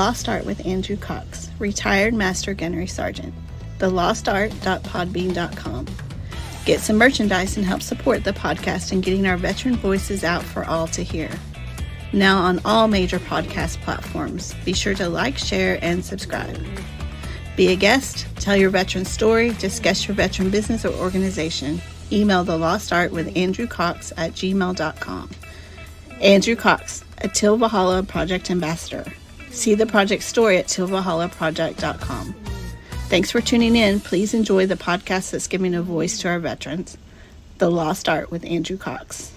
Lost Art with Andrew Cox, retired Master Gunnery Sergeant. thelostart.podbean.com. Get some merchandise and help support the podcast in getting our veteran voices out for all to hear. Now on all major podcast platforms. Be sure to like, share, and subscribe. Be a guest, tell your veteran story, discuss your veteran business or organization. Email The Lost Art with Andrew Cox at gmail.com. Andrew Cox, a Till Valhalla Project Ambassador. See the project story at tillvalhallaproject.com. Thanks for tuning in. Please enjoy the podcast that's giving a voice to our veterans. The Lost Art with Andrew Cox.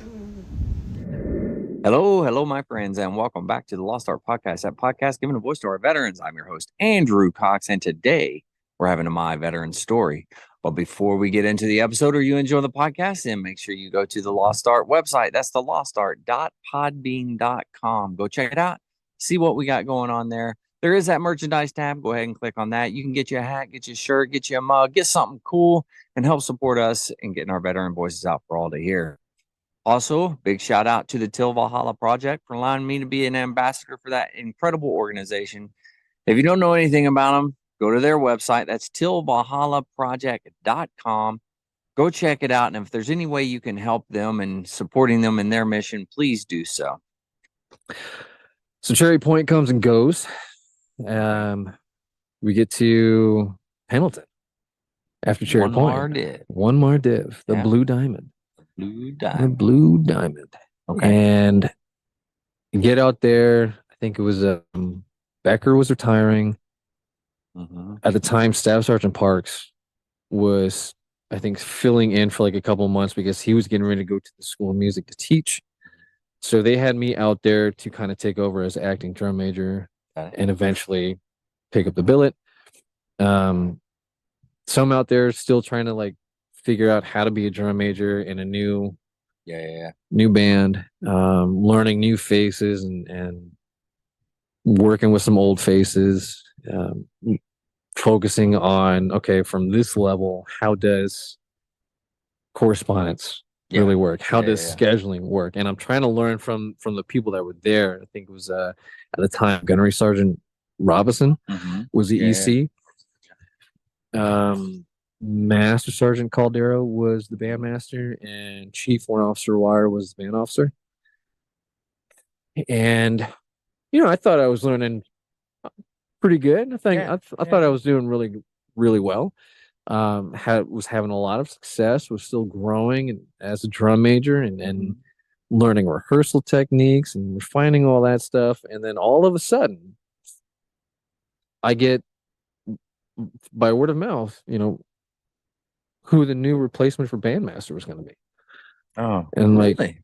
Hello, my friends, and welcome back to the Lost Art Podcast, that podcast giving a voice to our veterans. I'm your host, Andrew Cox, and today we're having a My Veteran Story. But before we get into the episode or you enjoy the podcast, then make sure you go to the Lost Art website. That's the lostart.podbean.com. Go check it out. See what we got going on there. There is that merchandise tab. Go ahead and click on that. You can get you a hat, get you a shirt, get you a mug, get something cool, and help support us in getting our veteran voices out for all to hear. Also, big shout out to the Till Valhalla Project for allowing me to be an ambassador for that incredible organization. If you don't know anything about them, go to their website. That's tillvalhallaproject.com. Go check it out. And if there's any way you can help them and supporting them in their mission, please do so. So Cherry Point comes and goes. We get to Pendleton after Cherry Point. One more div. The Blue Diamond. The Blue Diamond. Okay. And get out there. I think it was Becker was retiring. Mm-hmm. At the time, Staff Sergeant Parks was, I think, filling in for like a couple of months because he was getting ready to go to the School of Music to teach. So they had me out there to kind of take over as acting drum major and eventually pick up the billet. So I'm out there still trying to like figure out how to be a drum major in a new band, learning new faces and working with some old faces, focusing on, okay, from this level, how does correspondence really work? How does scheduling work? And I'm trying to learn from the people that were there. I think it was at the time Gunnery Sergeant Robinson was the EC. Master Sergeant Caldero was the bandmaster, and Chief Warrant Officer Wire was the band officer. And I thought I was learning pretty good. I thought I was doing really, really well. Was having a lot of success. Was still growing and as a drum major and learning rehearsal techniques and refining all that stuff. And then all of a sudden, I get by word of mouth, who the new replacement for bandmaster was going to be. Oh, and really?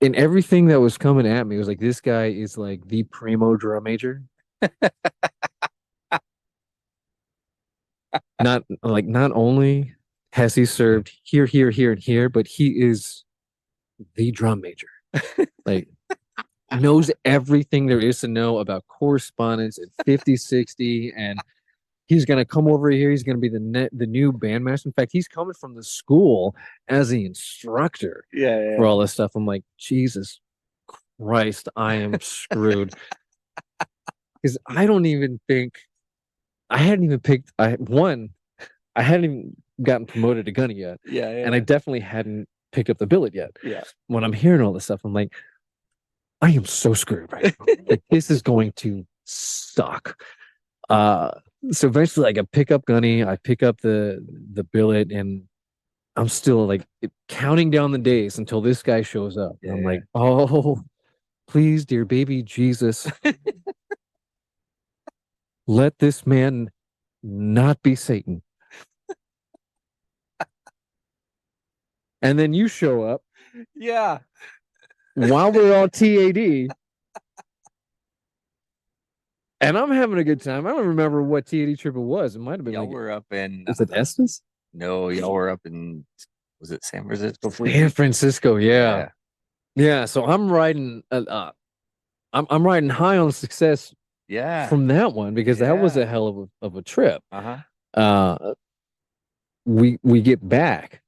And everything that was coming at me was like, this guy is like the primo drum major. Not only has he served here, and here, but he is the drum major. Like, knows everything there is to know about correspondence and 50-60, and he's going to come over here. He's going to be the new bandmaster. In fact, he's coming from the school as the instructor for all this stuff. I'm like, Jesus Christ, I am screwed. Because I hadn't even gotten promoted to gunny yet. And I definitely hadn't picked up the billet yet. When I'm hearing all this stuff, I'm like, I am so screwed right now. Like, this is going to suck. So eventually, like, I pick up gunny, I pick up the billet, and I'm still like counting down the days until this guy shows up. And I'm like, oh, please, dear baby Jesus, let this man not be Satan. And then you show up. Yeah. While we're on TAD. And I'm having a good time. I don't remember what TAD trip it was. It might have been y'all were up in... Was it Estes? No, y'all were up in... Was it San Francisco? San Francisco, yeah. So I'm riding... I'm riding high on success from that one because that was a hell of a trip. We get back,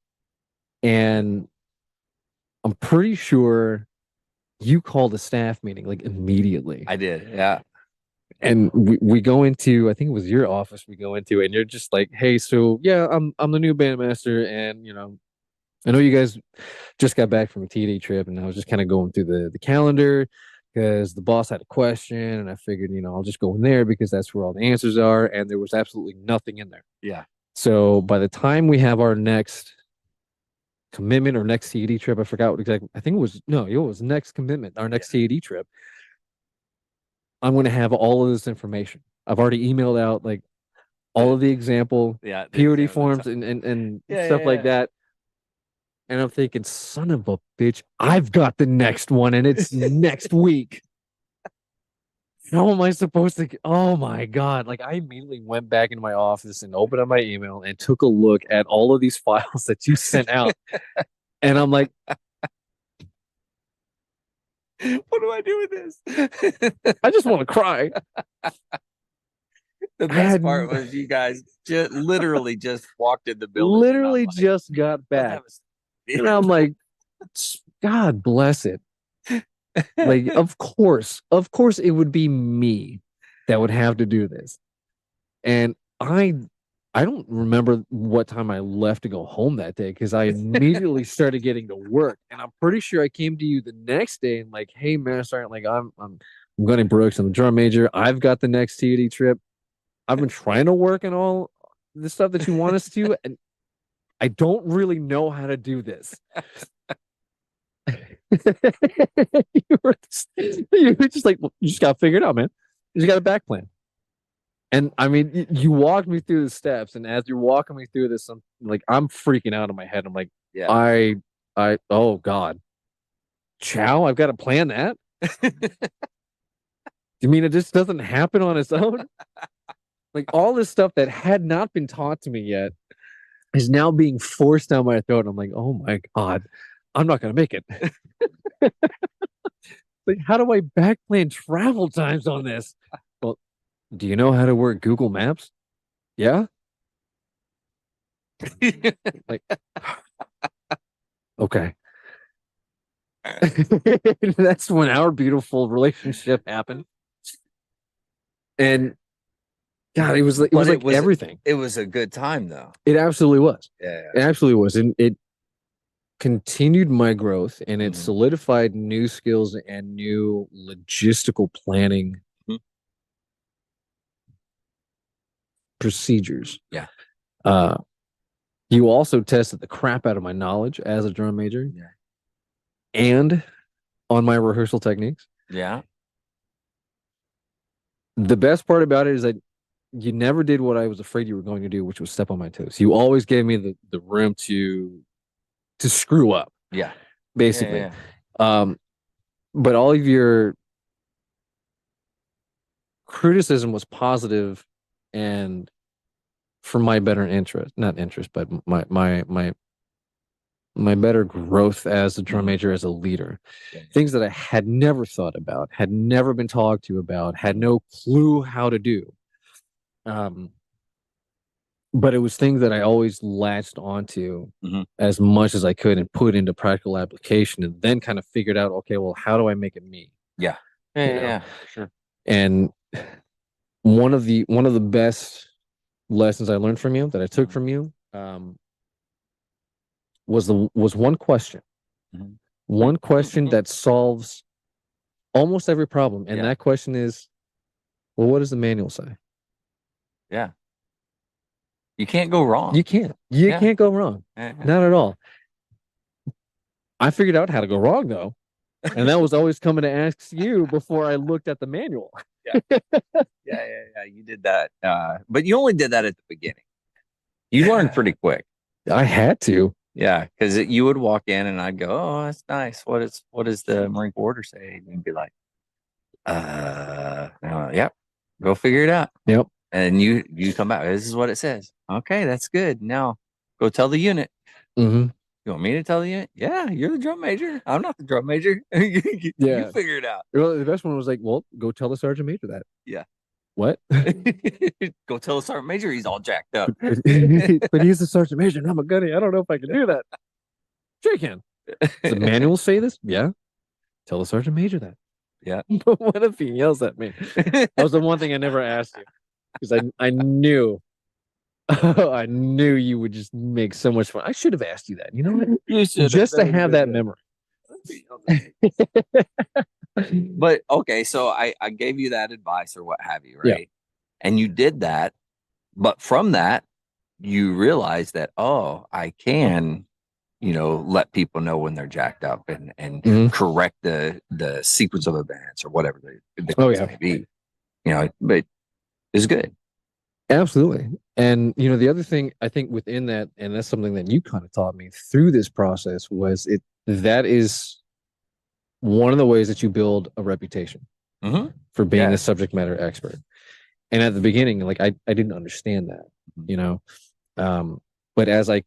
and I'm pretty sure you called a staff meeting like immediately. I did. Yeah. And we go into, I think it was your office we go into, and you're just like, hey, so yeah, I'm the new bandmaster, and I know you guys just got back from a TD trip, and I was just kind of going through the calendar because the boss had a question, and I figured, I'll just go in there because that's where all the answers are, and there was absolutely nothing in there. Yeah. So by the time we have our next commitment or next CED trip, I forgot what exactly. I think it was next commitment, our next CED trip. I'm going to have all of this information. I've already emailed out like all of the example POD forms and stuff like that. And I'm thinking, son of a bitch, I've got the next one and it's next week. How am I supposed to? Oh my God. Like I immediately went back into my office and opened up my email and took a look at all of these files that you sent out. And I'm like, what do I do with this? I just want to cry. The best part was you guys literally just walked in the building. Literally just got back. And I'm like, God bless it. Like, of course it would be me that would have to do this. And I don't remember what time I left to go home that day because I immediately started getting to work. And I'm pretty sure I came to you the next day and like, hey, Master Sergeant, like I'm Gunny Brooks, I'm the drum major. I've got the next TD trip. I've been trying to work on all the stuff that you want us to, and I don't really know how to do this. you were just like, well, you just got to figure it out, man. You just got a back plan. And I mean, you walked me through the steps, and as you're walking me through this, I'm freaking out in my head. I'm like, yeah, oh God, Chow, I've got to plan that. You mean it just doesn't happen on its own? Like all this stuff that had not been taught to me yet is now being forced down my throat. I'm like, oh my God, I'm not going to make it. Like, how do I back plan travel times on this? Well, do you know how to work Google Maps? Yeah. Like, okay. That's when our beautiful relationship happened. And God, it was like everything. It was a good time though. It absolutely was. Yeah. It absolutely was. And it continued my growth, and it solidified new skills and new logistical planning procedures. Yeah. You also tested the crap out of my knowledge as a drum major. Yeah. And on my rehearsal techniques. Yeah. The best part about it is that you never did what I was afraid you were going to do, which was step on my toes. You always gave me the room to screw up. Yeah. Basically. Yeah. But all of your criticism was positive and for my better interest, not interest, but my better growth as a drum major, as a leader. Things that I had never thought about, had never been talked to about, had no clue how to do. But it was things that I always latched onto as much as I could and put into practical application, and then kind of figured out, okay, well, how do I make it me? Yeah. Yeah, sure. And one of the best lessons I learned from you, that I took from you, was one question. One question that solves almost every problem. And that question is, well, what does the manual say? Yeah. You can't go wrong. You can't. You can't go wrong. Not at all. I figured out how to go wrong, though. And that was always coming to ask you before I looked at the manual. Yeah. You did that. But you only did that at the beginning. You learned pretty quick. I had to. Yeah, because you would walk in and I'd go, "Oh, that's nice. What does the Marine Corps order say?" And you'd be like, yep, go figure it out." Yep. And you come back. This is what it says. Okay, that's good. Now go tell the unit. You want me to tell the unit? Yeah, you're the drum major. I'm not the drum major. You figure it out. Well, the best one was like, well, go tell the sergeant major that. Yeah. What? Go tell the sergeant major he's all jacked up. But he's the sergeant major and I'm a gunny. I don't know if I can do that. Sure you can. Does the manual say this? Yeah. tell the sergeant major that. Yeah. But what if he yells at me? That was the one thing I never asked you, because I knew I knew you would just make so much fun. I should have asked you that. You know what? You should Just to have that memory. But okay, so I gave you that advice or what have you, Yeah. right? And you did that, but from that, you realize that, oh, I can, let people know when they're jacked up and Mhm. correct the sequence of events or whatever the Oh, case yeah. may be. But it's good. Absolutely. And the other thing I think within that, and that's something that you kind of taught me through this process, was that is one of the ways that you build a reputation Mhm. for being Yeah. a subject matter expert. And at the beginning, like I didn't understand that, Mhm. but as I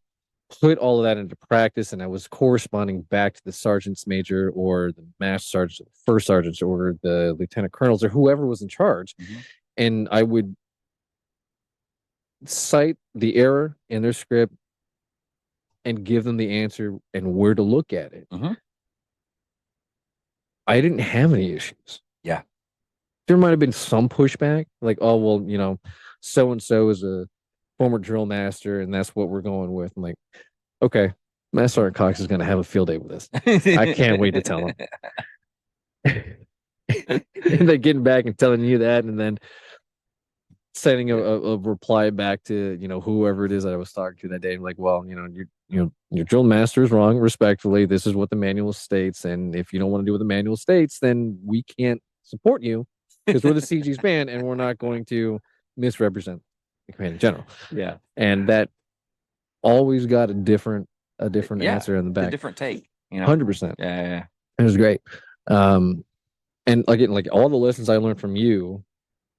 put all of that into practice and I was corresponding back to the sergeant's major or the master sergeant, first sergeants, or the lieutenant colonels or whoever was in charge, Mhm. and I would cite the error in their script and give them the answer and where to look at it. Mhm. I didn't have any issues. Yeah. There might have been some pushback, like, oh, well, so and so is a former drill master, and that's what we're going with. I'm like, okay, Master Sergeant Cox is going to have a field day with this. I can't wait to tell him. And then getting back and telling you that, and then sending a reply back to whoever it is that I was talking to that day. I'm like, well, your drill master is wrong. Respectfully, this is what the manual states, and if you don't want to do what the manual states, then we can't support you because we're the CG's band, and we're not going to misrepresent the commanding general. Yeah. And that always got a different Yeah, answer in the a back. different take. 100%. Yeah. It was great. And again, like all the lessons I learned from you,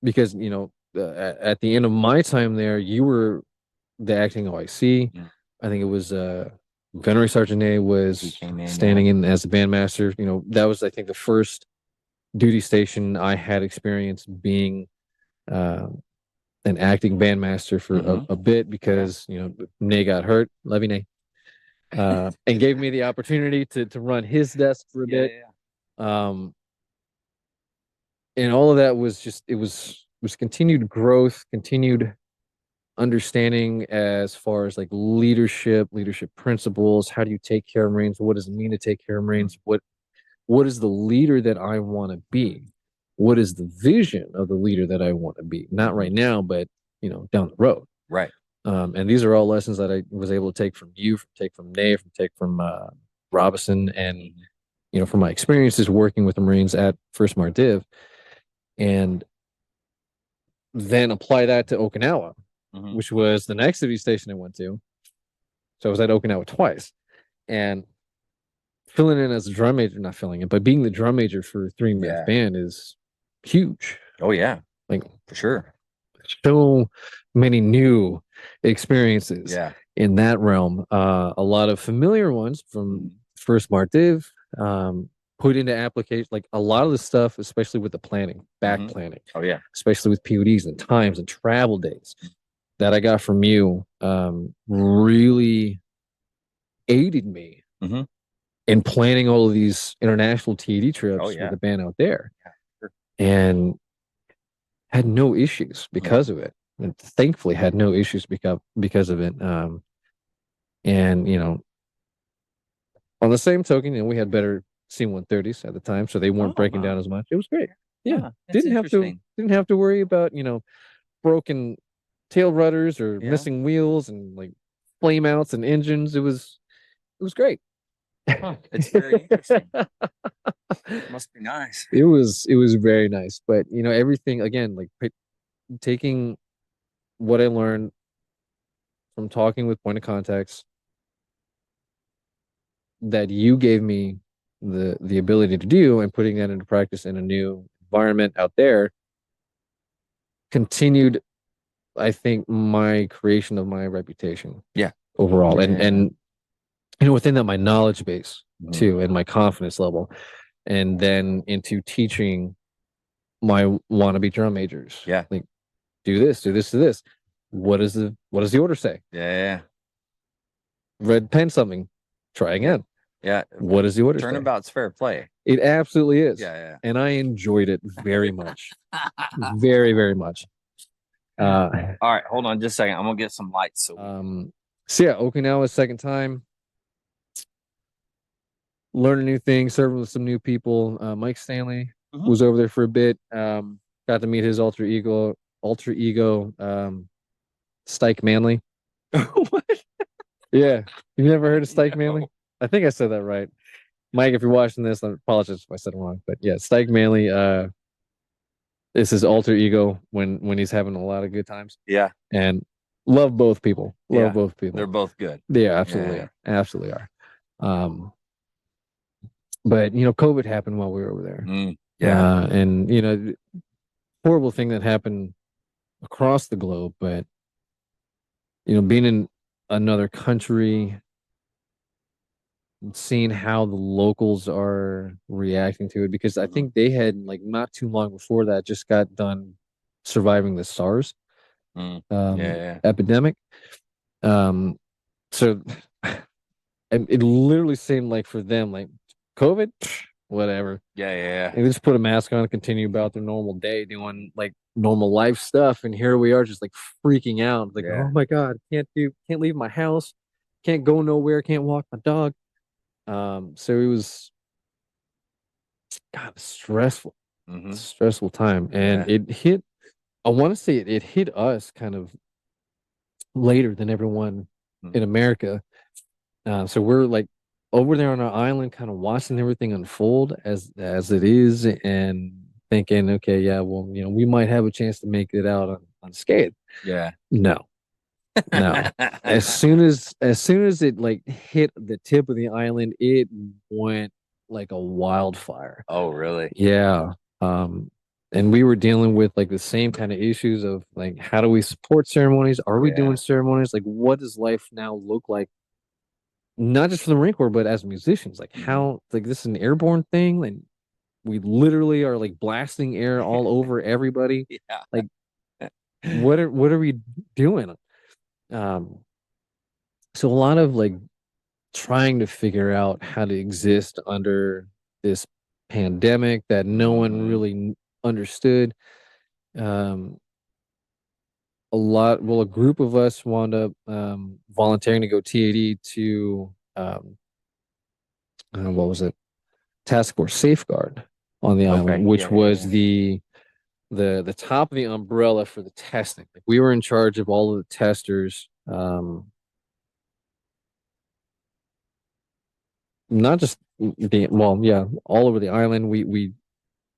because at the end of my time there, you were the acting OIC. Yeah. I think it was Venerary Sergeant A He was came in, standing yeah. in as the bandmaster. That was, I think, the first duty station I had experience being an acting bandmaster for Mhm. a bit, because Nay got hurt, love you, Nay, and gave me the opportunity to run his desk for a bit. And all of that was just, it was continued growth, continued understanding as far as like leadership principles. How do you take care of Marines? What does it mean to take care of Marines? What is the leader that I want to be? What is the vision of the leader that I want to be? Not right now, but down the road. Right. And these are all lessons that I was able to take from you, take from Nave, take from Robinson, and from my experiences working with the Marines at First Mar Div, and then apply that to Okinawa, Mhm. which was the next duty station I went to. So I was at Okinawa twice, and filling in as a drum major, not filling in, but being the drum major for 3 Yeah. band is huge. Oh yeah, Like, for sure. so many new experiences Yeah. in that realm. A lot of familiar ones from First Mar Div, put into application, like a lot of the stuff, especially with the planning, back Mhm. planning, Oh yeah. especially with PODs and times and travel days that I got from you, really aided me Mhm. in planning all of these international TD trips Oh, yeah. with the band out there, Yeah, sure. and had no issues because of it. And thankfully had no issues because of it. And on the same token, we had better C-130s at the time, so they weren't Oh, breaking wow. down as much. It was great. Yeah. Huh, that's Didn't have to worry about, broken tail rudders or Yeah. missing wheels and like flame outs and engines. It was great. Huh, it's very interesting. Must be nice. It was very nice, but everything again, like taking what I learned from talking with point of contacts that you gave me the ability to do, and putting that into practice in a new environment out there, continued, I think, my creation of my reputation. Yeah. Overall. Yeah. And within that, my knowledge base Mhm. too, and my confidence level, and then into teaching my wannabe drum majors. Yeah. Like, do this, do this. What does the order say? Yeah. Red pen something, try again. Yeah. What does the order say? Turnabout's fair play. It absolutely is. Yeah. And I enjoyed it very much. Very, very much. All right, hold on just a second. I'm gonna get some lights. So yeah, Okinawa second time. Learning new things, serving with some new people. Mike Stanley was over there for a bit. Got to meet his alter ego, Stike Manley. What? Yeah, you never heard of Stike Manley? I think I said that right. Mike, if you're watching this, I apologize if I said it wrong. But yeah, Stike Manley is his alter ego when he's having a lot of good times. Yeah. And love both people. Love both people. They're both good. They absolutely are. Absolutely are. But COVID happened while we were over there. And horrible thing that happened across the globe, but being in another country, seeing how the locals are reacting to it, because I think they had not too long before that just got done surviving the SARS epidemic. So it literally seemed like for them, COVID, whatever. Yeah. And they just put a mask on and continue about their normal day, doing normal life stuff. And here we are just freaking out. Oh my God, can't leave my house, can't go nowhere, can't walk my dog. So it was stressful time. And it hit, I want to say it hit us kind of later than everyone in America. So we're over there on our island, kind of watching everything unfold as it is, and thinking, okay, yeah, well, we might have a chance to make it out unscathed. Yeah. No. As soon as it hit the tip of the island, it went like a wildfire. Oh, really? Yeah. And we were dealing with the same kind of issues of how do we support ceremonies? Are we doing ceremonies? What does life now look like? Not just for the Marine Corps, but as musicians, how this is an airborne thing, and we literally are blasting air all over everybody. Yeah. What are we doing? So a lot of trying to figure out how to exist under this pandemic that no one really understood. A group of us wound up volunteering to go TAD to what was it? Task Force Safeguard on the island, which was the top of the umbrella for the testing. We were in charge of all of the testers, not just all over the island. We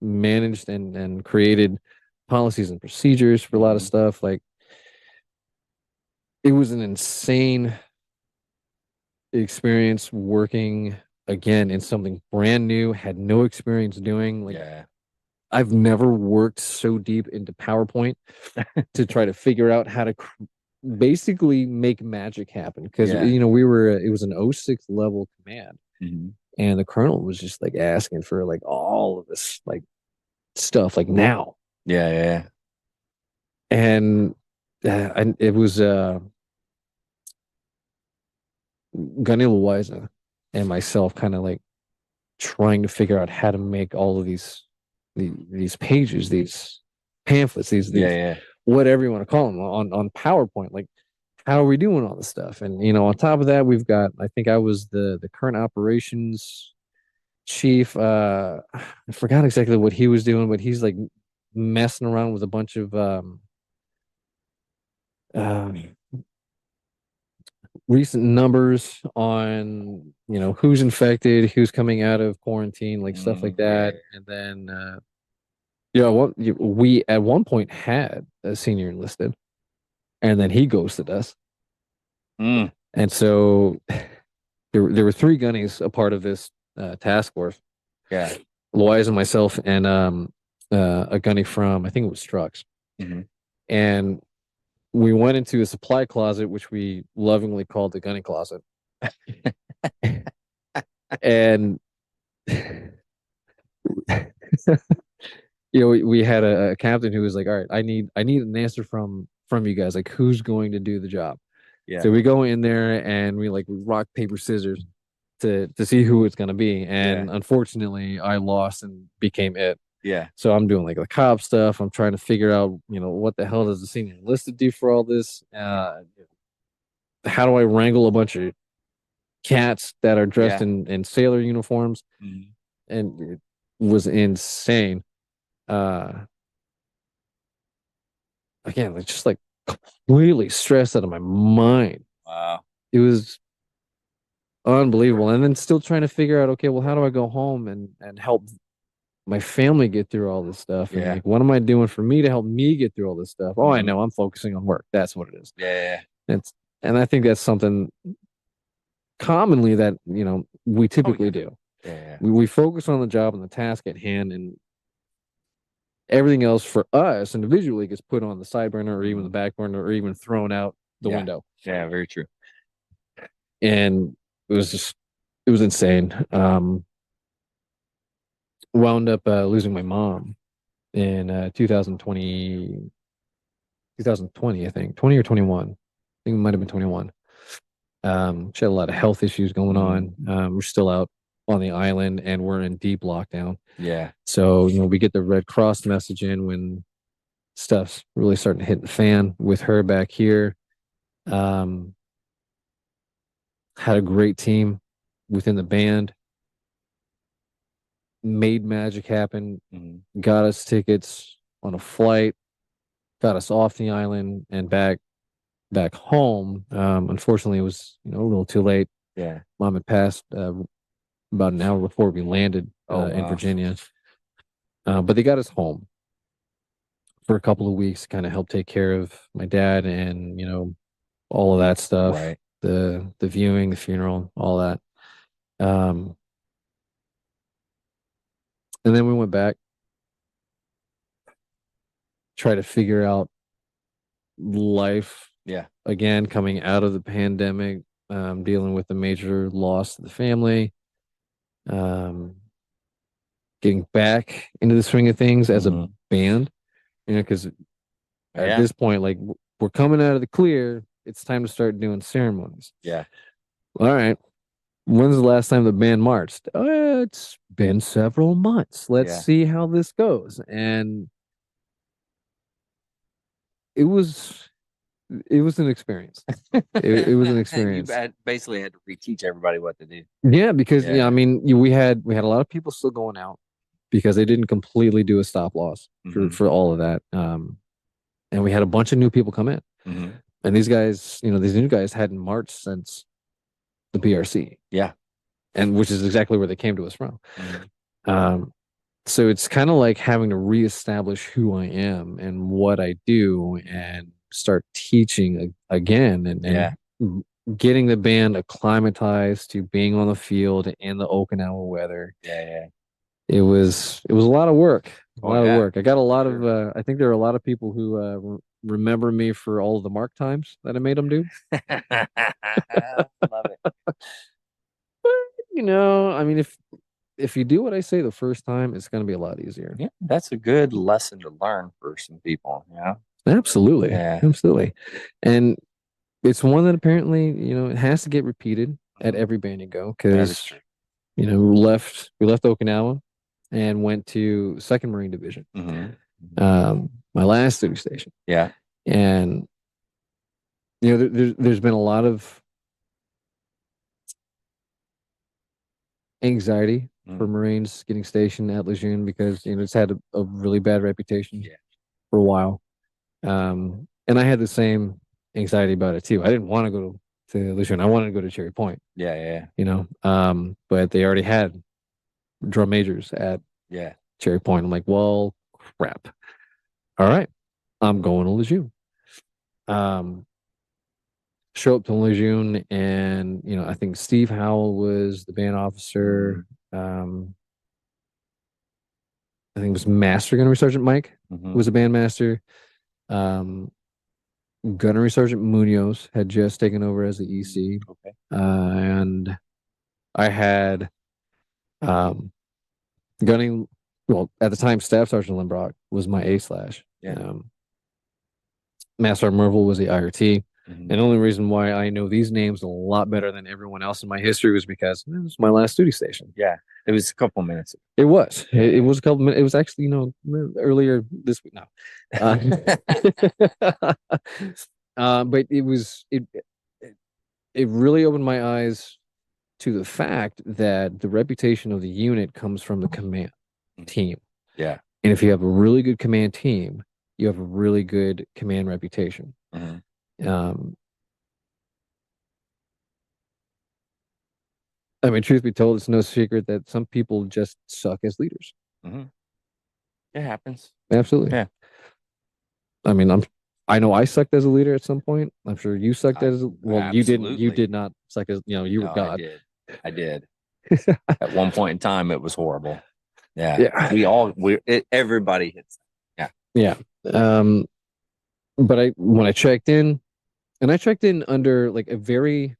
managed and created policies and procedures for a lot of stuff. It was an insane experience working again in something brand new, had no experience doing. I've never worked so deep into PowerPoint to try to figure out how to basically make magic happen, because it was an 06 level command, and the colonel was just asking for all of this stuff now. And it was Gunny Loiza and myself kind of trying to figure out how to make all of these pages, these pamphlets, these whatever you want to call them on PowerPoint. How are we doing all this stuff? And on top of that, we've got, I think I was the current operations chief. I forgot exactly what he was doing, but he's messing around with a bunch of recent numbers on who's infected, who's coming out of quarantine, stuff like that. And then we at one point had a senior enlisted, and then he ghosted us. And so there were three gunnies a part of this task force. Loiza and myself and a gunny from, I think it was Strux. And we went into a supply closet, which we lovingly called the gunny closet. And we had a captain who was all right, I need an answer from you guys, who's going to do the job. So we go in there and we rock, paper, scissors to see who it's gonna be. And Yeah. unfortunately, I lost and became it. Yeah. So I'm doing like the cop stuff. I'm trying to figure out, what the hell does the senior enlisted do for all this? How do I wrangle a bunch of cats that are dressed Yeah. in sailor uniforms? Mhm. And it was insane. Again, it's just like completely stressed out of my mind. Wow. It was unbelievable. And then still trying to figure out, okay, well, how do I go home and help my family get through all this stuff? And Yeah. like, what am I doing for me to help me get through all this stuff? Oh, I Mhm. know, I'm focusing on work. That's what it is. Yeah. It's and I think that's something commonly that we typically do. Yeah. We focus on the job and the task at hand, and everything else for us individually gets put on the side burner or even the back burner or even thrown out the Yeah. window. Yeah. Very true. And it was insane. Wound up losing my mom in 2020, I think 20 or 21. I think it might have been 21. She had a lot of health issues going on. We're still out on the island and we're in deep lockdown. Yeah. So, we get the Red Cross message in when stuff's really starting to hit the fan with her back here. Had a great team within the band, made magic happen, got us tickets on a flight, got us off the island and back home. Unfortunately, it was a little too late. Yeah. Mom had passed about an hour before we landed in Wow. Virginia. But they got us home for a couple of weeks, kind of help take care of my dad and all of that stuff. Right. The viewing, the funeral, all that. And then we went back, try to figure out life. Yeah. Again, coming out of the pandemic, dealing with the major loss of the family, getting back into the swing of things as a band, because at this point, like we're coming out of the clear, it's time to start doing ceremonies. Yeah. All right. When's the last time the band marched? It's been several months. Let's see how this goes. And it was an experience. It was an experience. Basically had to reteach everybody what to do. Yeah, because I mean, we had a lot of people still going out because they didn't completely do a stop loss for all of that. And we had a bunch of new people come in. And these guys, these new guys hadn't marched since the PRC. Yeah. And which is exactly where they came to us from. So it's kind of like having to reestablish who I am and what I do and start teaching again and getting the band acclimatized to being on the field in the Okinawa weather. Yeah. It was a lot of work. A lot of work. I got a lot of I think there are a lot of people who remember me for all of the mark times that I made them do. Love it. I mean, if you do what I say the first time, it's going to be a lot easier. Yeah, that's a good lesson to learn for some people. Yeah, absolutely, Yeah. absolutely, and it's one that apparently it has to get repeated at every band you go That is because true. we left Okinawa and went to 2nd Marine Division, my last duty station. Yeah, and there's been a lot of anxiety for Marines getting stationed at Lejeune because it's had a really bad reputation for a while. And I had the same anxiety about it too. I didn't want to go to Lejeune. I wanted to go to Cherry Point. Yeah. But they already had drum majors at Cherry Point. I'm like, well, crap. All right, I'm going to Lejeune. Show up to Lejeune, and I think Steve Howell was the band officer. I think it was Master Gunnery Sergeant Mike was a bandmaster. Gunnery Sergeant Munoz had just taken over as the EC. Okay. And I had gunning. Well, at the time, Staff Sergeant Limbrock was my A/. Yeah. Master Merville was the IRT. And the only reason why I know these names a lot better than everyone else in my history was because it was my last duty station. Yeah. It was a couple minutes. It was. It was a couple minutes. It was actually, earlier this week. No. But it really opened my eyes to the fact that the reputation of the unit comes from the command team. Yeah. And if you have a really good command team, you have a really good command reputation. I mean, truth be told, it's no secret that some people just suck as leaders. It happens. Absolutely. Yeah. I mean, I know I sucked as a leader at some point. I'm sure you sucked well, you did not suck as, you were God. I did. At one point in time, it was horrible. Yeah. Everybody hits that. Yeah. But when I checked in, and I checked in under like a very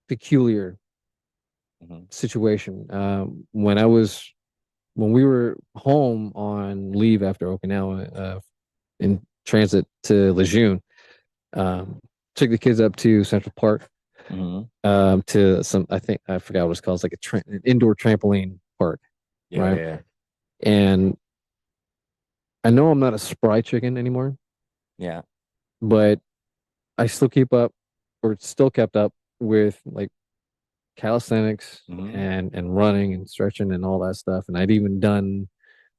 peculiar situation. When we were home on leave after Okinawa, in transit to Lejeune, took the kids up to Central Park, to I forgot what it's called. It's like an indoor trampoline park. Right. Yeah. And I know I'm not a spry chicken anymore. Yeah. But I still still kept up with like calisthenics and running and stretching and all that stuff. And I'd even done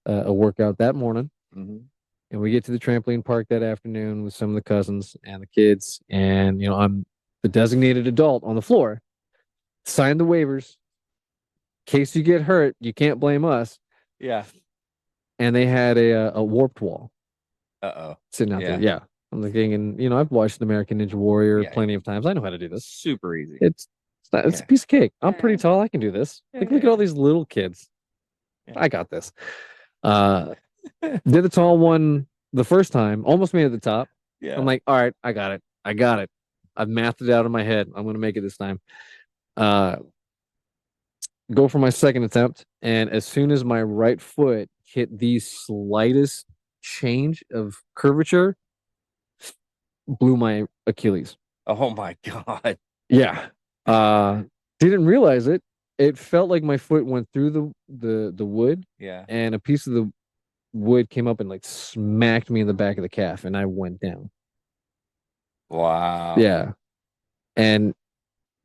a workout that morning. And we get to the trampoline park that afternoon with some of the cousins and the kids. And, I'm the designated adult on the floor. Sign the waivers. In case you get hurt, you can't blame us. Yeah. And they had a warped wall. Sitting out there. Yeah. I'm thinking, I've watched American Ninja Warrior plenty of times. I know how to do this. Super easy. It's a piece of cake. I'm pretty tall. I can do this. Look at all these little kids. I got this. Did the tall one the first time, almost made it to the top. Yeah. I'm like, all right, I got it. I've mathed it out in my head. I'm going to make it this time. Go for my second attempt. And as soon as my right foot hit the slightest change of curvature, blew my Achilles. Oh my God. Yeah. Didn't realize it. It felt like my foot went through the wood. Yeah. And a piece of the wood came up and like smacked me in the back of the calf, and I went down. Wow. Yeah. And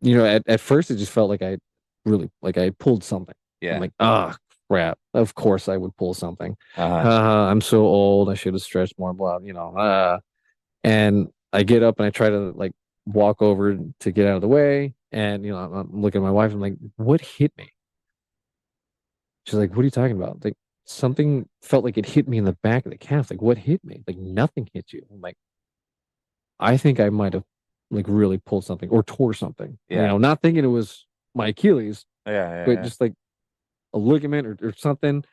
at first it just felt like I pulled something. Yeah. I'm like, crap. Of course I would pull something. I'm so old. I should have stretched more, blah, and I get up and I try to like walk over to get out of the way. And, I'm looking at my wife. I'm like, what hit me? She's like, what are you talking about? Like, something felt like it hit me in the back of the calf. Like, what hit me? Like, nothing hit you. I'm like, I think I might have like really pulled something or tore something. Yeah. Not thinking it was my Achilles. But just like a ligament or something.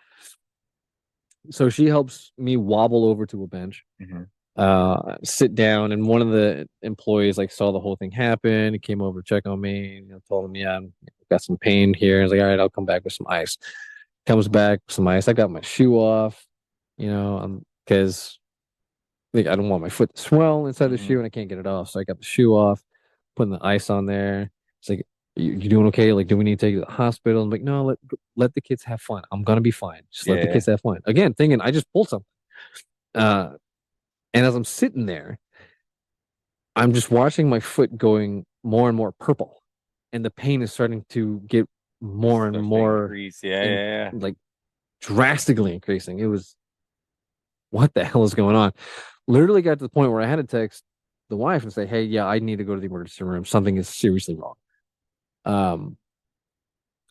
So she helps me wobble over to a bench. Sit down, and one of the employees like saw the whole thing happen. He came over to check on me, told him, yeah, I've got some pain here. I was like, all right, I'll come back with some ice. Comes back with some ice. I got my shoe off, because like I don't want my foot to swell inside the shoe, and I can't get it off. So I got the shoe off, putting the ice on there. It's like, you doing okay? Like, do we need to take you to the hospital? I'm like, no, let the kids have fun. I'm gonna be fine. Just let the kids have fun. Again, thinking I just pulled something. And as I'm sitting there, I'm just watching my foot going more and more purple, and the pain is starting to get more and more like drastically increasing. It was, what the hell is going on? Literally got to the point where I had to text the wife and say, hey, yeah, I need to go to the emergency room. Something is seriously wrong.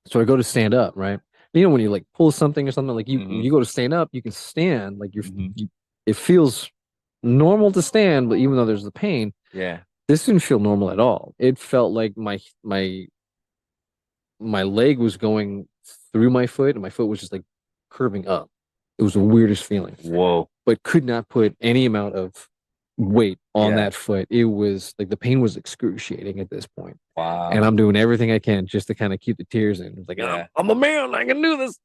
So I go to stand up, right? When you like pull something or something, like you go to stand up, you can stand, like it feels normal to stand, but even though there's the pain, this didn't feel normal at all. It felt like my leg was going through my foot, and my foot was just like curving up. It was the weirdest feeling. Whoa. But could not put any amount of weight on that foot. It was like the pain was excruciating at this point. Wow. And I'm doing everything I can just to kind of keep the tears in. It's like, I'm a man, I can do this.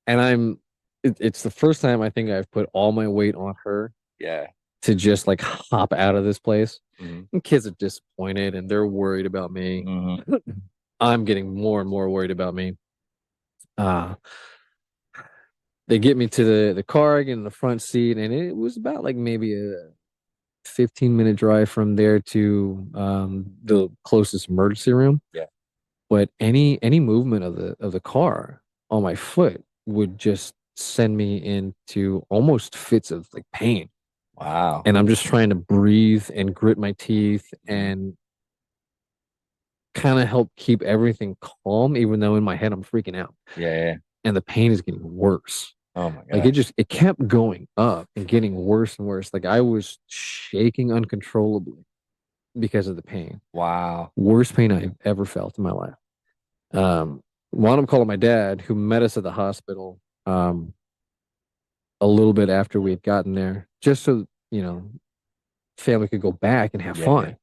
And it's the first time I think I've put all my weight on her Yeah. to just like hop out of this place. Mhm. And kids are disappointed and they're worried about me. Mhm. I'm getting more and more worried about me. They get me to the car, I get in the front seat, and it was about like maybe a 15-minute drive from there to the closest emergency room. Yeah. But any movement of the car on my foot would just send me into almost fits of like pain. Wow. And I'm just trying to breathe and grit my teeth and kind of help keep everything calm, even though in my head I'm freaking out. Yeah. And the pain is getting worse. Oh my Like god. it kept going up and getting worse and worse. Like I was shaking uncontrollably because of the pain. Wow. Worst pain I've ever felt in my life. Wound up calling my dad, who met us at the hospital a little bit after we had gotten there, just so family could go back and have fun.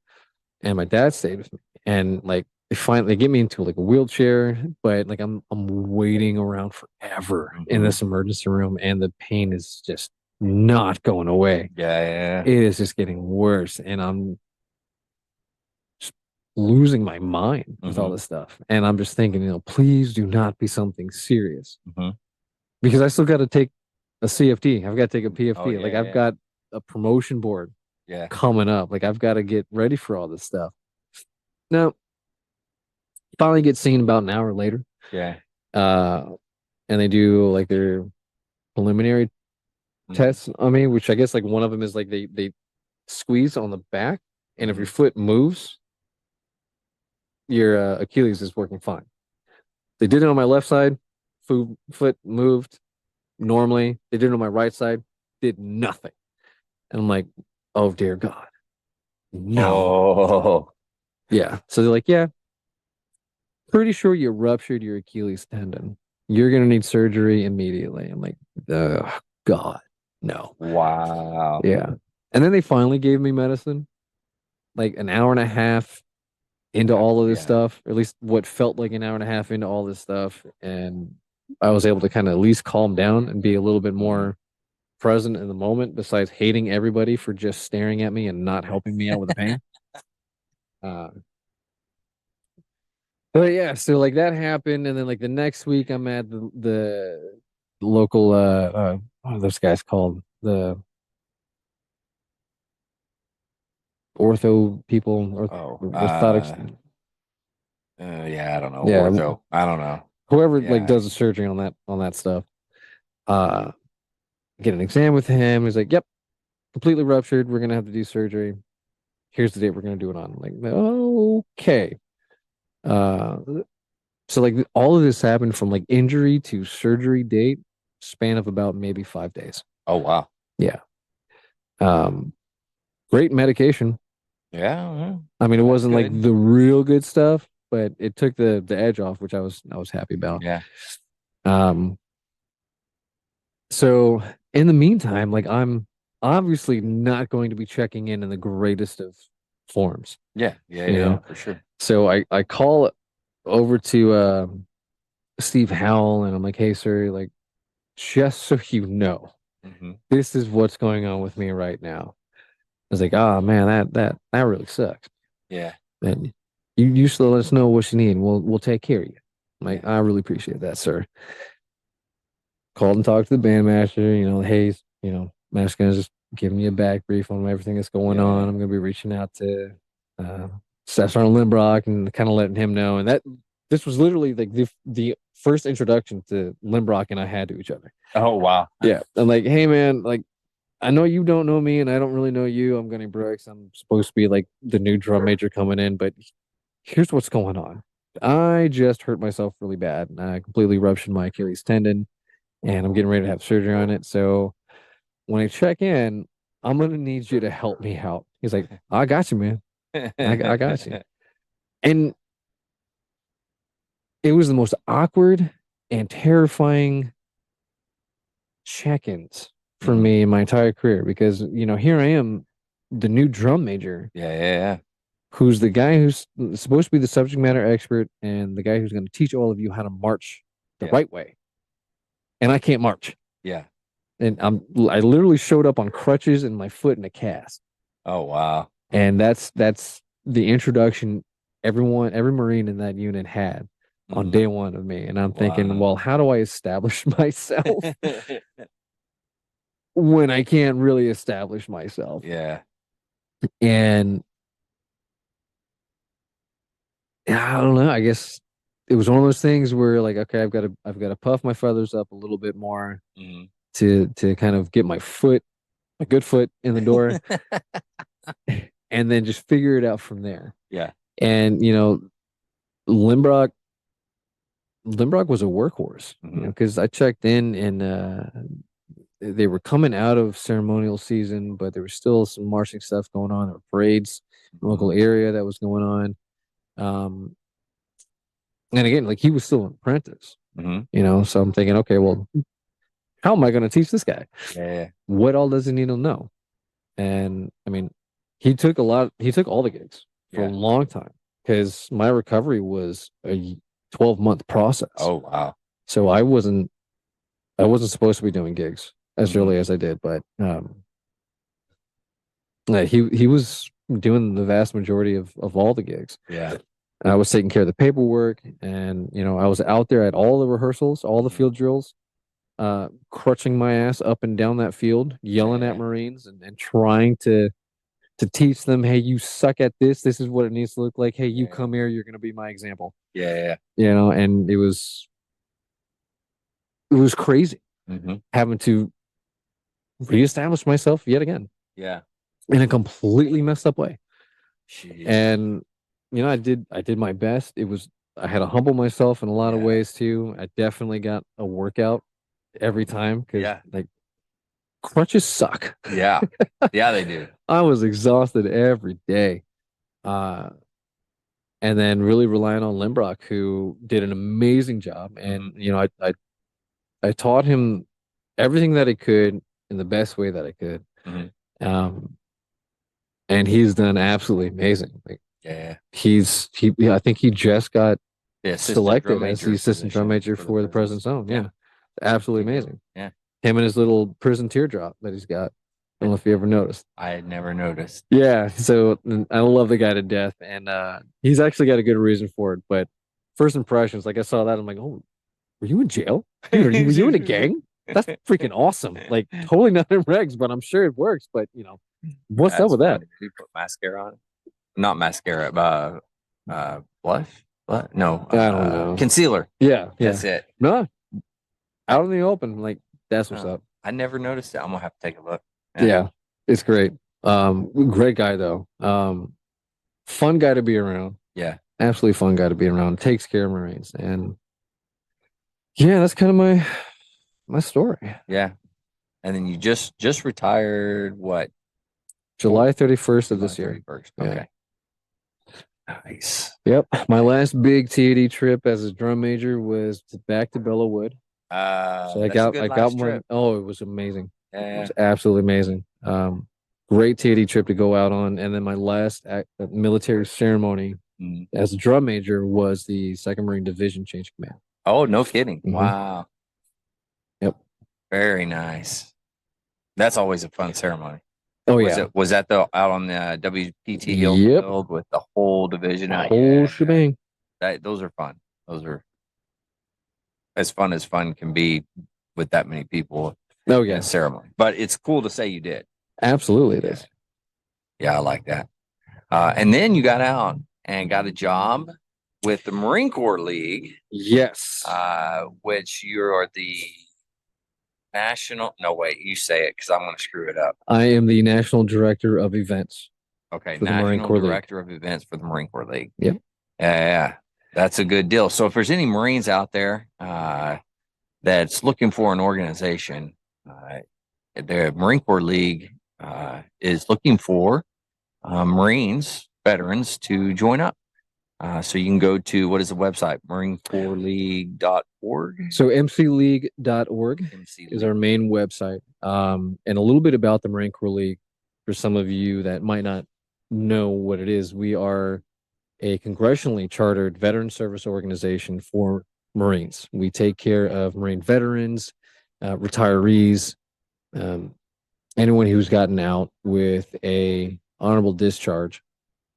And my dad stayed with me, and like they get me into like a wheelchair, but like I'm waiting around forever in this emergency room, and the pain is just not going away. Yeah. It is just getting worse, and I'm just losing my mind with all this stuff. And I'm just thinking, please do not be something serious, because I still got to take a CFD. I've got to take a PFD. Like I've got a promotion board coming up. Like I've got to get ready for all this stuff. Now, finally get seen about an hour later. Yeah. And they do like their preliminary tests on me, which I guess like one of them is like they squeeze on the back, and if your foot moves, your Achilles is working fine. They did it on my left side, foot moved normally. They did it on my right side, did nothing. And I'm like, oh dear God. No. Oh. Yeah. So they're like, yeah, pretty sure you ruptured your Achilles tendon. You're gonna need surgery immediately. I'm like, oh God, no. Wow. Yeah. And then they finally gave me medicine, like an hour and a half into all of this stuff, or at least what felt like an hour and a half into all this stuff. And I was able to kind of at least calm down and be a little bit more present in the moment, besides hating everybody for just staring at me and not helping me out with the pain. But yeah, so like that happened, and then like the next week I'm at the local what are those guys called? The ortho people or orthotics. Yeah, I don't know. Yeah, Ortho. I don't know. Whoever like does the surgery on that stuff. Get an exam with him. He's like, yep, completely ruptured. We're gonna have to do surgery. Here's the date we're gonna do it on. I'm like, okay. So like all of this happened from like injury to surgery date, span of about maybe 5 days. Oh wow. Yeah. Great medication. Yeah. I mean, it wasn't like the real good stuff, but it took the edge off, which I was happy about. Yeah. So in the meantime, like I'm obviously not going to be checking in the greatest of forms. Yeah, for sure. So I call over to Steve Howell, and I'm like, hey sir, like just so you know, this is what's going on with me right now. I was like, oh man, that really sucks. Yeah. And you still let us know what you need, and we'll take care of you. I'm like, I really appreciate that, sir. Called and talked to the bandmaster, hey, Master's gonna just give me a back brief on everything that's going on. I'm gonna be reaching out to Staff Sergeant Lindbrock and kind of letting him know. And this was literally like the first introduction to Lindbrock and I had to each other. Oh wow. Yeah. I'm like, hey man, like I know you don't know me and I don't really know you. I'm Gunny Brooks. I'm supposed to be like the new drum major coming in, but here's what's going on. I just hurt myself really bad. I completely ruptured my Achilles tendon, and I'm getting ready to have surgery on it. So when I check in, I'm going to need you to help me out. He's like, I got you, man. I got you. And it was the most awkward and terrifying check-ins for me in my entire career, because, here I am, the new drum major. Yeah. Who's the guy who's supposed to be the subject matter expert and the guy who's going to teach all of you how to march the right way. And I can't march. Yeah. And I literally showed up on crutches and my foot in a cast. Oh, wow. And that's the introduction every Marine in that unit had on Mhm. day one of me. And I'm thinking, Wow. well, how do I establish myself when I can't really establish myself? Yeah. And I don't know. I guess it was one of those things where like, okay, I've got to puff my feathers up a little bit more Mhm. to kind of get my good foot in the door, and then just figure it out from there. Yeah. And you know, Limbrock was a workhorse, you know, Mhm. because I checked in and they were coming out of ceremonial season, but there was still some marching stuff going on. There were parades in the local area that was going on. And again, like he was still an apprentice, Mhm. you know, so I'm thinking, okay, well, how am I going to teach this guy? Yeah. What all does he need to know? And I mean, he took all the gigs for a Yeah. long time because my recovery was a 12-month process. Oh, wow. So I wasn't supposed to be doing gigs as Mhm. early as I did, but yeah, he was doing the vast majority of all the gigs. Yeah. And I was taking care of the paperwork, and you know, I was out there at all the rehearsals, all the field drills, crutching my ass up and down that field, yelling at Yeah. Marines and trying to teach them, hey, you suck at this. This is what it needs to look like. Hey, you Yeah. come here. You're going to be my example. Yeah. You know, and it was crazy Mhm. having to reestablish myself yet again Yeah. in a completely messed up way. Jeez. And you know, I did my best. I had to humble myself in a lot of Yeah. ways too. I definitely got a workout every time because Yeah. like crutches suck. Yeah. Yeah, they do. I was exhausted every day. And then really relying on Limbrock, who did an amazing job. And you know, I taught him everything that I could in the best way that I could. Mhm. And he's done absolutely amazing. Like Yeah. I think he just got The assistant selected drum as the major assistant drum position major for the President's Zone. Yeah. Absolutely Big deal. amazing. Yeah. Him and his little prison teardrop that he's got. I don't know if you ever noticed. I had never noticed. Yeah. So I love the guy to death. And he's actually got a good reason for it. But first impressions, like I saw that, I'm like, oh, were you in jail? Were you in a gang? That's freaking awesome. Like totally not in regs, but I'm sure it works. But you know, what's up with that? Did you put mascara on it? Not mascara, blush? What? No. I don't know. Concealer. Yeah. That's it. No, out in the open, like that's what's up. I never noticed it. I'm gonna have to take a look. Yeah, it's great. Great guy though. Fun guy to be around. Yeah. Absolutely fun guy to be around. Takes care of Marines, and yeah, that's kind of my story. Yeah. And then you just retired what? July 31st of this year. 31st. Yeah. Okay. Nice. Yep. My last big TAD trip as a drum major was back to Belleau Wood. So I got one. Trip. Oh, it was amazing. Yeah. It was absolutely amazing. Great TAD trip to go out on. And then my last military ceremony as a drum major was the 2nd Marine Division Change Command. Oh, no kidding. Mhm. Wow. Yep. Very nice. That's always a fun ceremony. Oh, yeah. Was that out on the WPT Hill Yep. field with the whole division? The whole shebang. Those are fun. Those are as fun can be with that many people. Oh, In yeah. a ceremony. But it's cool to say you did. Absolutely it is. Yeah, I like that. And then you got out and got a job with the Marine Corps League, Yes. which you're the national. No, wait, you say it because I'm going to screw it up. I am the National Director of Events. Okay, for the Marine National Corps League. Director of Events for the Marine Corps League. Yep. Yeah, that's a good deal. So if there's any Marines out there that's looking for an organization, the Marine Corps League is looking for Marines, veterans to join up. So you can go to, what is the website? MarineCorpsLeague.org. So mcleague.org MC is our main website. And a little bit about the Marine Corps League for some of you that might not know what it is. We are a congressionally chartered veteran service organization for Marines. We take care of Marine veterans retirees, anyone who's gotten out with a honorable discharge,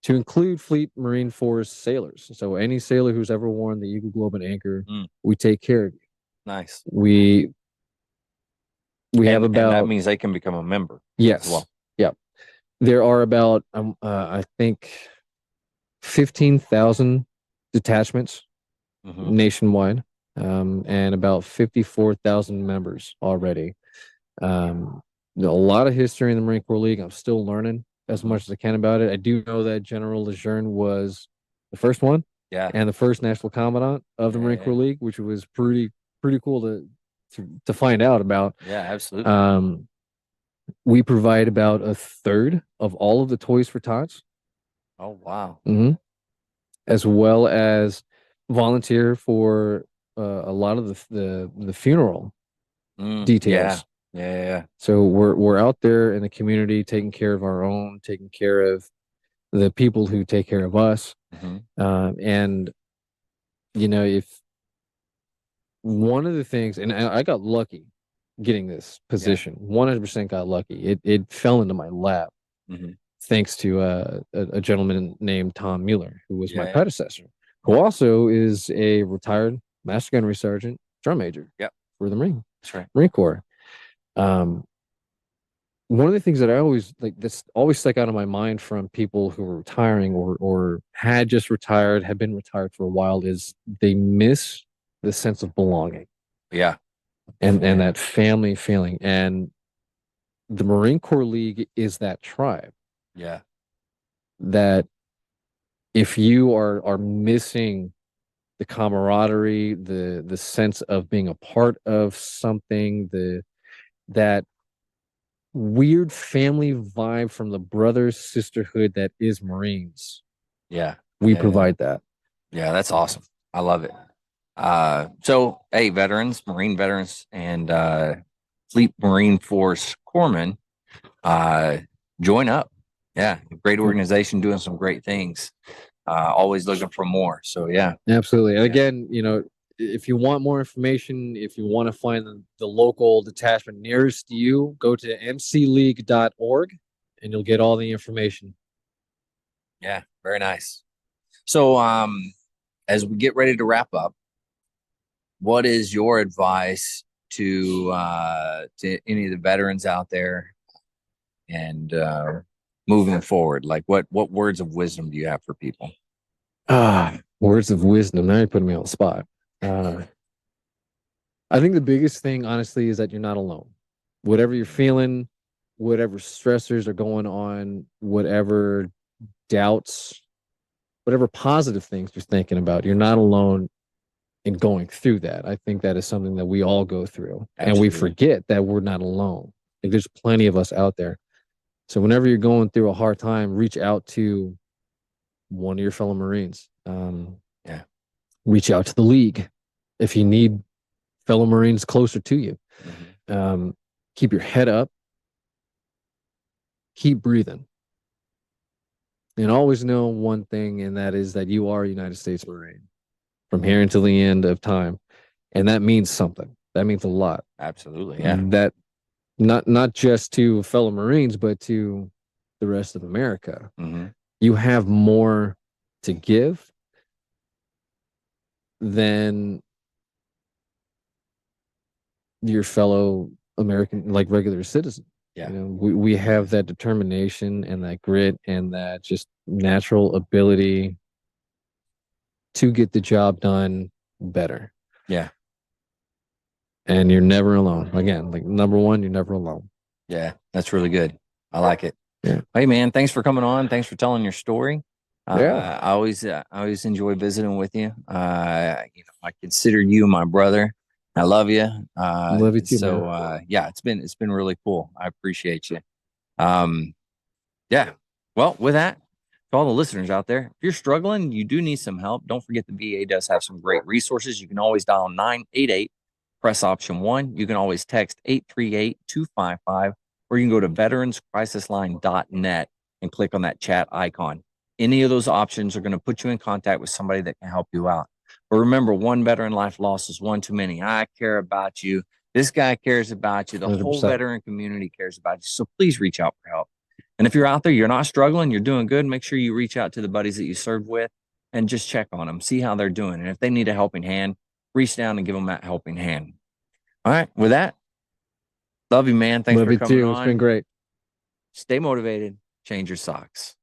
to include Fleet Marine Force sailors. So any sailor who's ever worn the Eagle, Globe, and Anchor, we take care of you. Nice. We have And about, that means they can become a member. yes, as well. Yep. There are about I think 15,000 detachments nationwide, and about 54,000 members already. A lot of history in the Marine Corps League. I'm still learning as much as I can about it. I do know that General Lejeune was the first one, and the first National Commandant of the Marine Corps League, which was pretty cool to find out about. Yeah, absolutely. We provide about a third of all of the toys for tots. Oh, wow. As well as volunteer for a lot of the funeral details. Yeah. So we're out there in the community taking care of our own, taking care of the people who take care of us. And if one of the things, and I got lucky getting this position, 100% got lucky. It fell into my lap thanks to a gentleman named Tom Mueller, who was my predecessor, who also is a retired Master Gunnery Sergeant, drum major for the Marine. That's right. Marine Corps. One of the things that I always that's always stuck out of my mind from people who are retiring or had just retired, have been retired for a while, is they miss the sense of belonging. Yeah. And that family feeling. And the Marine Corps League is that tribe. Yeah. That if you are missing the camaraderie, the sense of being a part of something, that weird family vibe from the brothers sisterhood that is Marines. We provide that. Yeah, that's awesome. I love it. So hey, veterans, Marine veterans, and Fleet Marine Force corpsmen, join up. Yeah, great organization doing some great things. Always looking for more. So yeah, absolutely. And again, if you want more information, if you want to find the local detachment nearest to you, go to mcleague.org and you'll get all the information. Yeah, very nice. So as we get ready to wrap up, what is your advice to any of the veterans out there and moving forward? Like what words of wisdom do you have for people? Words of wisdom. Now you're putting me on the spot. I think the biggest thing, honestly, is that you're not alone. Whatever you're feeling, whatever stressors are going on, whatever doubts, whatever positive things you're thinking about, you're not alone in going through that. I think that is something that we all go through. Absolutely. And we forget that we're not alone. Like, there's plenty of us out there. So whenever you're going through a hard time, reach out to one of your fellow Marines. Reach out to the league if you need fellow Marines closer to you. Keep your head up. Keep breathing. And always know one thing, and that is that you are a United States Marine from here until the end of time. And that means something. That means a lot. Absolutely. Yeah. That not just to fellow Marines, but to the rest of America. You have more to give than your fellow American, like regular citizen. We have that determination and that grit and that just natural ability to get the job done better. And you're never alone. Again, like number one, you're never alone. Yeah, that's really good. I like it. Hey man, thanks for coming on. Thanks for telling your story. I always enjoy visiting with you. I consider you my brother. I love you. Love you too. So it's been really cool. I appreciate you. Well, with that, to all the listeners out there, if you're struggling, you do need some help. Don't forget the VA does have some great resources. You can always dial 988, press option 1. You can always text 838-255, or you can go to veteranscrisisline.net and click on that chat icon. Any of those options are going to put you in contact with somebody that can help you out. But remember, one veteran life lost is one too many. I care about you. This guy cares about you. The whole 100%. veteran community cares about you. So please reach out for help. And if you're out there, you're not struggling, you're doing good, make sure you reach out to the buddies that you served with and just check on them, see how they're doing. And if they need a helping hand, reach down and give them that helping hand. All right. With that, love you, man. Thanks Love for you coming too. on. It's been great. Stay motivated. Change your socks.